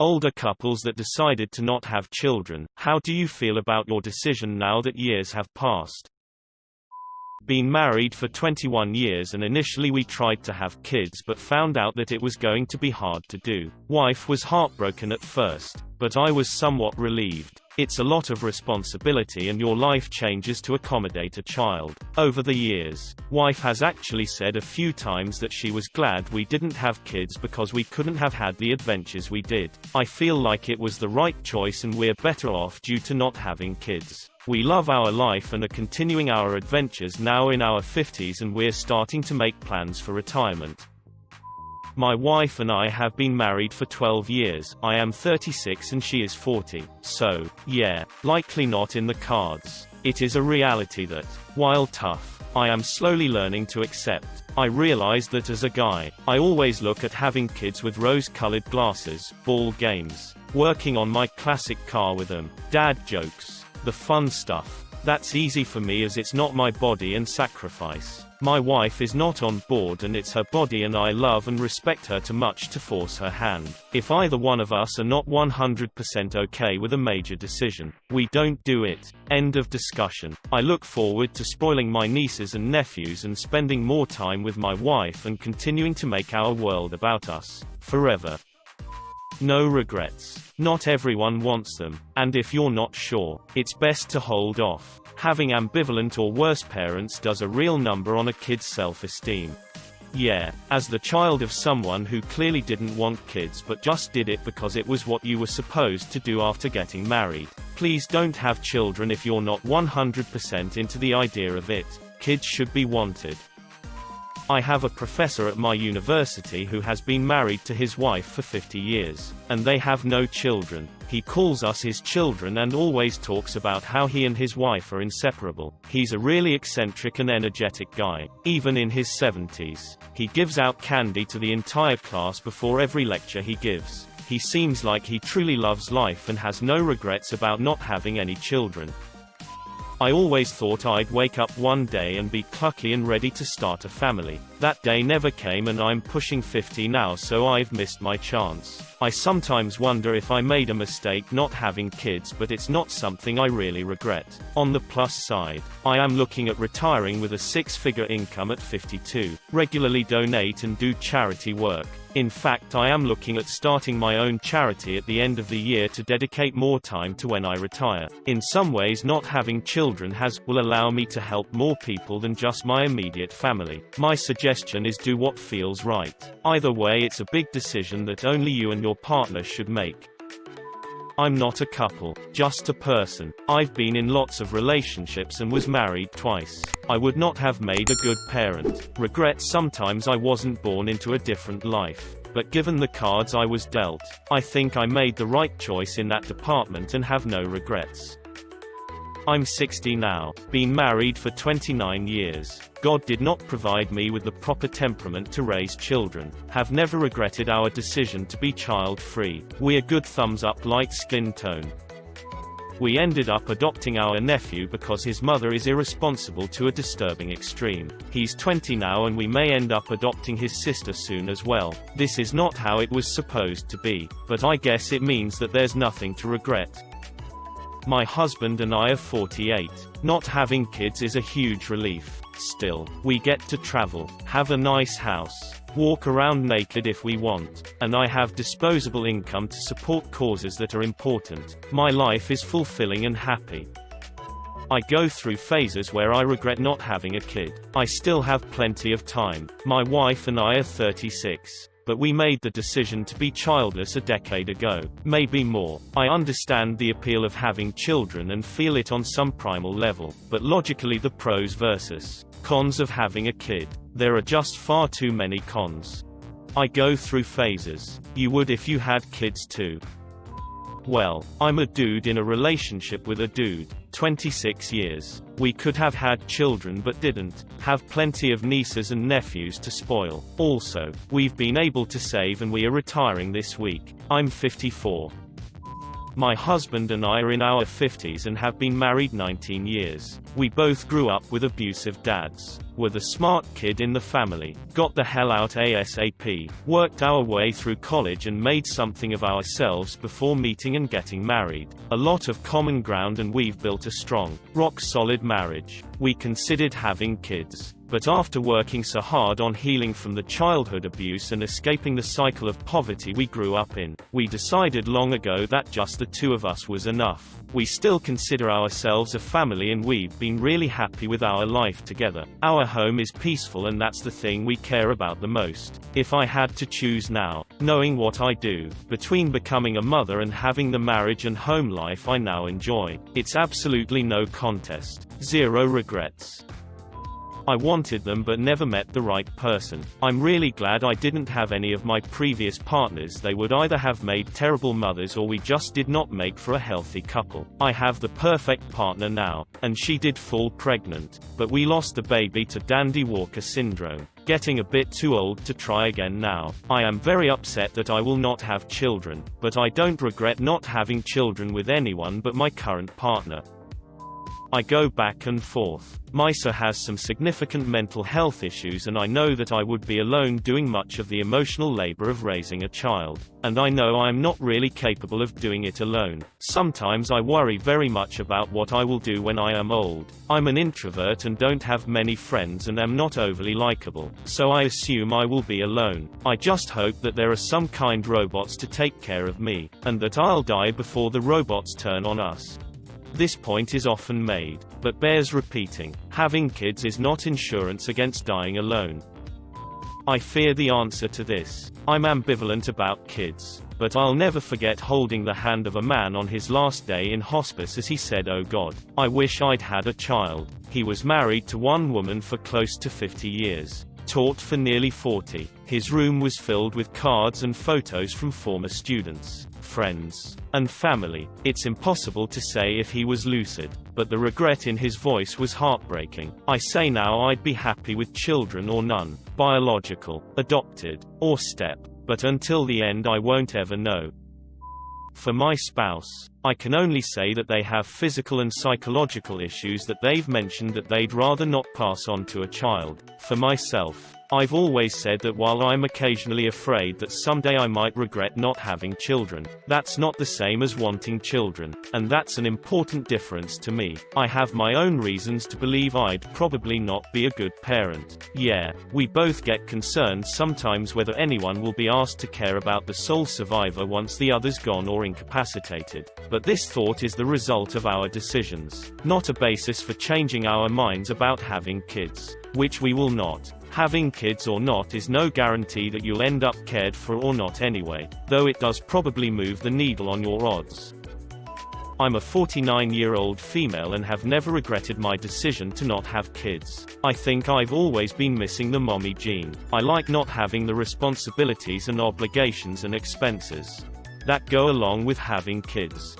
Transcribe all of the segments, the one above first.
Older couples that decided to not have children, how do you feel about your decision now that years have passed? Been married for 21 years and initially we tried to have kids but found out that it was going to be hard to do. Wife was heartbroken at first, but I was somewhat relieved. It's a lot of responsibility and your life changes to accommodate a child. Over the years, wife has actually said a few times that she was glad we didn't have kids because we couldn't have had the adventures we did. I feel like it was the right choice and we're better off due to not having kids. We love our life and are continuing our adventures now in our 50s and we're starting to make plans for retirement. My wife and I have been married for 12 years. I am 36 and she is 40. So, yeah, likely not in the cards. It is a reality that, while tough, I am slowly learning to accept. I realize that as a guy, I always look at having kids with rose-colored glasses, ball games, working on my classic car with them, dad jokes, the fun stuff. That's easy for me as it's not my body and sacrifice. My wife is not on board and it's her body and I love and respect her too much to force her hand. If either one of us are not 100% okay with a major decision, we don't do it. End of discussion. I look forward to spoiling my nieces and nephews and spending more time with my wife and continuing to make our world about us, forever. No regrets. Not everyone wants them, and if you're not sure, it's best to hold off. Having ambivalent or worse parents does a real number on a kid's self-esteem. Yeah, as the child of someone who clearly didn't want kids but just did it because it was what you were supposed to do after getting married. Please don't have children if you're not 100% into the idea of it. Kids should be wanted. I have a professor at my university who has been married to his wife for 50 years, and they have no children. He calls us his children and always talks about how he and his wife are inseparable. He's a really eccentric and energetic guy, even in his 70s. He gives out candy to the entire class before every lecture he gives. He seems like he truly loves life and has no regrets about not having any children. I always thought I'd wake up one day and be plucky and ready to start a family. That day never came and I'm pushing 50 now, so I've missed my chance. I sometimes wonder if I made a mistake not having kids, but it's not something I really regret. On the plus side, I am looking at retiring with a 6-figure income at 52, regularly donate and do charity work. In fact, I am looking at starting my own charity at the end of the year to dedicate more time to when I retire. In some ways, not having children will allow me to help more people than just my immediate family. My suggestion is do what feels right. Either way, it's a big decision that only you and your partner should make. I'm not a couple, just a person. I've been in lots of relationships and was married twice. I would not have made a good parent. Regret sometimes I wasn't born into a different life. But given the cards I was dealt, I think I made the right choice in that department and have no regrets. I'm 60 now, been married for 29 years. God did not provide me with the proper temperament to raise children. Have never regretted our decision to be child-free. We're good thumbs-up light skin tone. We ended up adopting our nephew because his mother is irresponsible to a disturbing extreme. He's 20 now and we may end up adopting his sister soon as well. This is not how it was supposed to be, but I guess it means that there's nothing to regret. My husband and I are 48. Not having kids is a huge relief. Still, we get to travel, have a nice house, walk around naked if we want, and I have disposable income to support causes that are important. My life is fulfilling and happy. I go through phases where I regret not having a kid. I still have plenty of time. My wife and I are 36. But we made the decision to be childless a decade ago, maybe more. I understand the appeal of having children and feel it on some primal level, but logically the pros versus cons of having a kid. There are just far too many cons. I go through phases. You would if you had kids too. Well, I'm a dude in a relationship with a dude. 26 years. We could have had children but didn't. Have plenty of nieces and nephews to spoil. Also, we've been able to save and we are retiring this week. I'm 54. My husband and I are in our 50s and have been married 19 years. We both grew up with abusive dads. Were the smart kid in the family. Got the hell out ASAP. Worked our way through college and made something of ourselves before meeting and getting married. A lot of common ground, and we've built a strong, rock-solid marriage. We considered having kids. But after working so hard on healing from the childhood abuse and escaping the cycle of poverty we grew up in, we decided long ago that just the two of us was enough. We still consider ourselves a family, and we've been really happy with our life together. Our home is peaceful, and that's the thing we care about the most. If I had to choose now, knowing what I do, between becoming a mother and having the marriage and home life I now enjoy, it's absolutely no contest. Zero regrets. I wanted them but never met the right person. I'm really glad I didn't have any of my previous partners. They would either have made terrible mothers or we just did not make for a healthy couple. I have the perfect partner now, and she did fall pregnant, but we lost the baby to Dandy Walker syndrome. Getting a bit too old to try again now. I am very upset that I will not have children, but I don't regret not having children with anyone but my current partner. I go back and forth. Misa has some significant mental health issues, and I know that I would be alone doing much of the emotional labor of raising a child. And I know I am not really capable of doing it alone. Sometimes I worry very much about what I will do when I am old. I'm an introvert and don't have many friends and am not overly likable, so I assume I will be alone. I just hope that there are some kind robots to take care of me, and that I'll die before the robots turn on us. This point is often made, but bears repeating. Having kids is not insurance against dying alone. I fear the answer to this. I'm ambivalent about kids, but I'll never forget holding the hand of a man on his last day in hospice as he said, "Oh God, I wish I'd had a child." He was married to one woman for close to 50 years. Taught for nearly 40. His room was filled with cards and photos from former students, friends, and family. It's impossible to say if he was lucid, but the regret in his voice was heartbreaking. I say now I'd be happy with children or none, biological, adopted, or step, but until the end I won't ever know. For my spouse, I can only say that they have physical and psychological issues that they've mentioned that they'd rather not pass on to a child. For myself, I've always said that while I'm occasionally afraid that someday I might regret not having children, that's not the same as wanting children, and that's an important difference to me. I have my own reasons to believe I'd probably not be a good parent. Yeah, we both get concerned sometimes whether anyone will be asked to care about the sole survivor once the other's gone or incapacitated. But this thought is the result of our decisions, not a basis for changing our minds about having kids, which we will not. Having kids or not is no guarantee that you'll end up cared for or not anyway, though it does probably move the needle on your odds. I'm a 49-year-old female and have never regretted my decision to not have kids. I think I've always been missing the mommy gene. I like not having the responsibilities and obligations and expenses that go along with having kids.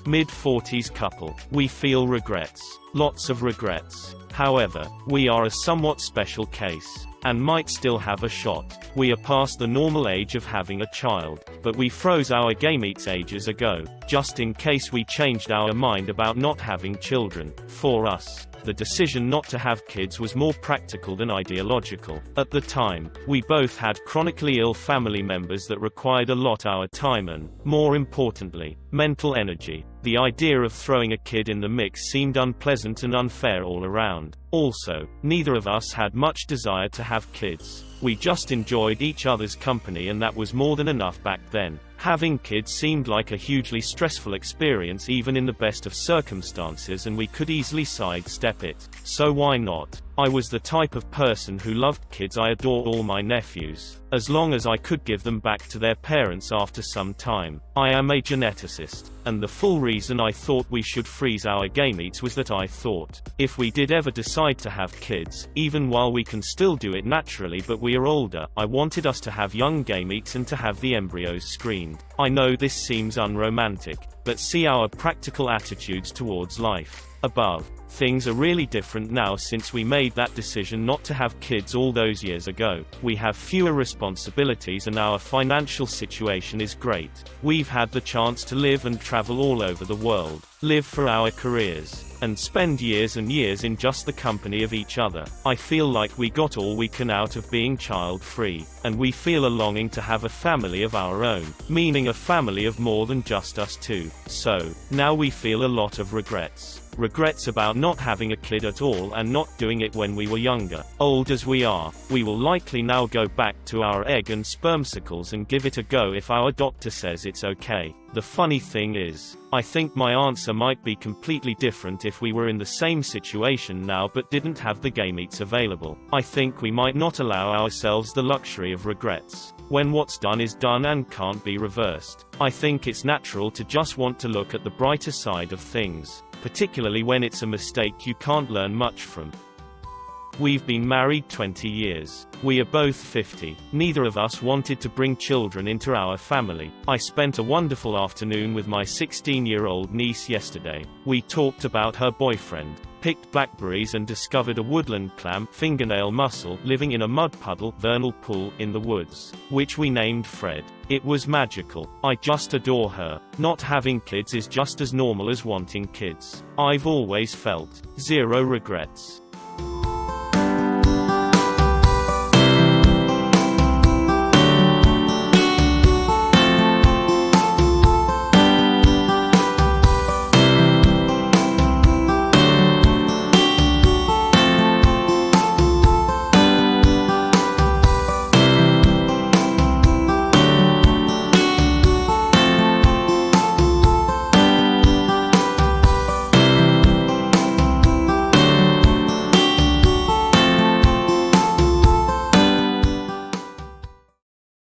Mid-40s couple. We feel regrets. Lots of regrets. However, we are a somewhat special case, and might still have a shot. We are past the normal age of having a child, but we froze our gametes ages ago, just in case we changed our mind about not having children. For us, the decision not to have kids was more practical than ideological. At the time, we both had chronically ill family members that required a lot our time and, more importantly, mental energy. The idea of throwing a kid in the mix seemed unpleasant and unfair all around. Also, neither of us had much desire to have kids. We just enjoyed each other's company, and that was more than enough back then. Having kids seemed like a hugely stressful experience even in the best of circumstances, and we could easily sidestep it. So why not? I was the type of person who loved kids. I adore all my nephews, as long as I could give them back to their parents after some time. I am a geneticist, and the full reason I thought we should freeze our gametes was that I thought, if we did ever decide to have kids, even while we can still do it naturally but we are older, I wanted us to have young gametes and to have the embryos screened. I know this seems unromantic, but see our practical attitudes towards life. Above. Things are really different now since we made that decision not to have kids all those years ago. We have fewer responsibilities and our financial situation is great. We've had the chance to live and travel all over the world, live for our careers, and spend years and years in just the company of each other. I feel like we got all we can out of being child-free, and we feel a longing to have a family of our own, meaning a family of more than just us two. So, now we feel a lot of regrets. Regrets about not having a kid at all and not doing it when we were younger. Old as we are, we will likely now go back to our egg and spermicles and give it a go if our doctor says it's okay. The funny thing is, I think my answer might be completely different if we were in the same situation now but didn't have the gametes available. I think we might not allow ourselves the luxury of regrets. When what's done is done and can't be reversed. I think it's natural to just want to look at the brighter side of things, particularly when it's a mistake you can't learn much from. We've been married 20 years. We are both 50. Neither of us wanted to bring children into our family. I spent a wonderful afternoon with my 16-year-old niece yesterday. We talked about her boyfriend, picked blackberries and discovered a woodland clam, fingernail mussel, living in a mud puddle, vernal pool, in the woods, which we named Fred. It was magical. I just adore her. Not having kids is just as normal as wanting kids. I've always felt zero regrets.